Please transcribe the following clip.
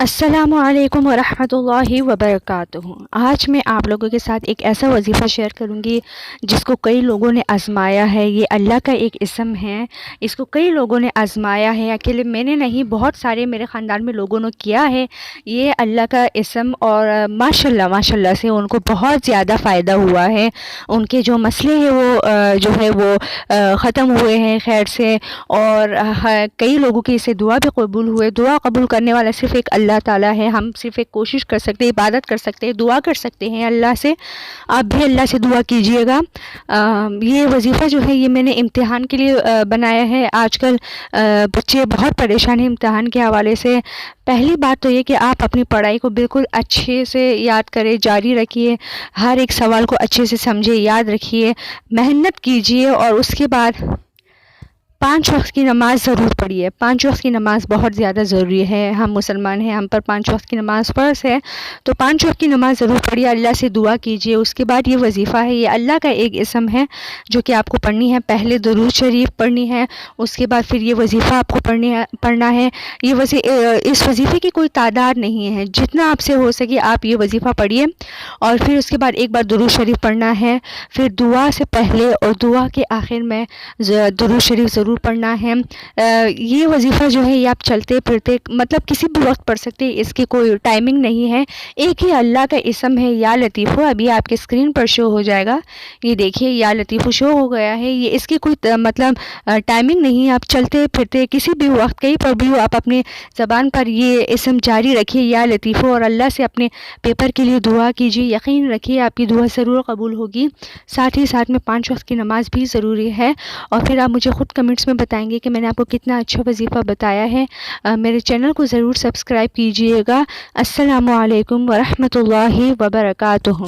السلام علیکم ورحمۃ اللہ وبرکاتہ۔ آج میں آپ لوگوں کے ساتھ ایک ایسا وظیفہ شیئر کروں گی جس کو کئی لوگوں نے آزمایا ہے۔ یہ اللہ کا ایک اسم ہے، اس کو کئی لوگوں نے آزمایا ہے، اکیلے میں نے نہیں، بہت سارے میرے خاندان میں لوگوں نے کیا ہے یہ اللہ کا اسم، اور ماشاءاللہ سے ان کو بہت زیادہ فائدہ ہوا ہے۔ ان کے جو مسئلے ہیں وہ ختم ہوئے ہیں خیر سے، اور کئی لوگوں کی اسے دعا بھی قبول ہوئے۔ دعا قبول کرنے والا صرف ایک اللہ تعالیٰ ہے۔ ہم صرف ایک کوشش کر سکتے ہیں، عبادت کر سکتے ہیں، دعا کر سکتے ہیں اللہ سے۔ آپ بھی اللہ سے دعا کیجئے گا۔ یہ وظیفہ جو ہے یہ میں نے امتحان کے لیے بنایا ہے۔ آج کل بچے بہت پریشان ہیں امتحان کے حوالے سے۔ پہلی بات تو یہ کہ آپ اپنی پڑھائی کو بالکل اچھے سے یاد کریں، جاری رکھیے، ہر ایک سوال کو اچھے سے سمجھے، یاد رکھیے، محنت کیجئے، اور اس کے بعد 5 وقت کی نماز ضرور پڑھیے۔ 5 وقت کی نماز بہت زیادہ ضروری ہے۔ ہم مسلمان ہیں، ہم پر 5 وقت کی نماز فرض ہے، تو 5 وقت کی نماز ضرور پڑھیے، اللہ سے دعا کیجیے۔ اس کے بعد یہ وظیفہ ہے، یہ اللہ کا ایک اسم ہے جو کہ آپ کو پڑھنی ہے۔ پہلے درود شریف پڑھنی ہے، اس کے بعد پھر یہ وظیفہ آپ کو پڑھنا ہے۔ اس وظیفے کی کوئی تعداد نہیں ہے، جتنا آپ سے ہو سکے آپ یہ وظیفہ پڑھیے، اور پھر اس کے بعد ایک بار درود شریف پڑھنا ہے، پھر دعا سے پہلے اور دعا کے آخر میں درود شریف ضرور پڑھنا ہے۔ یہ وظیفہ جو ہے یہ آپ چلتے پھرتے مطلب کسی بھی وقت پڑھ سکتے ہیں، اس کی کوئی ٹائمنگ نہیں ہے۔ ایک ہی اللہ کا اسم ہے یا لطیفو، ابھی آپ کے اسکرین پر شو ہو جائے گا، یہ دیکھیے یا لطیفو شو ہو گیا ہے۔ یہ اس کی کوئی ٹائمنگ نہیں ہے، آپ چلتے پھرتے کسی بھی وقت کہیں پر بھی ہو آپ اپنے زبان پر یہ اسم جاری رکھیے یا لطیفو، اور اللہ سے اپنے پیپر کے لیے دعا کیجیے۔ یقین رکھیے آپ کی دعا ضرور قبول ہوگی۔ ساتھ ہی ساتھ میں 5 وقت کی نماز بھی ضروری ہے، اور پھر آپ مجھے خود کمنٹس میں بتائیں گے کہ میں نے آپ کو کتنا اچھا وظیفہ بتایا ہے۔ میرے چینل کو ضرور سبسکرائب کیجیے گا۔ السلام علیکم ورحمۃ اللہ وبرکاتہ۔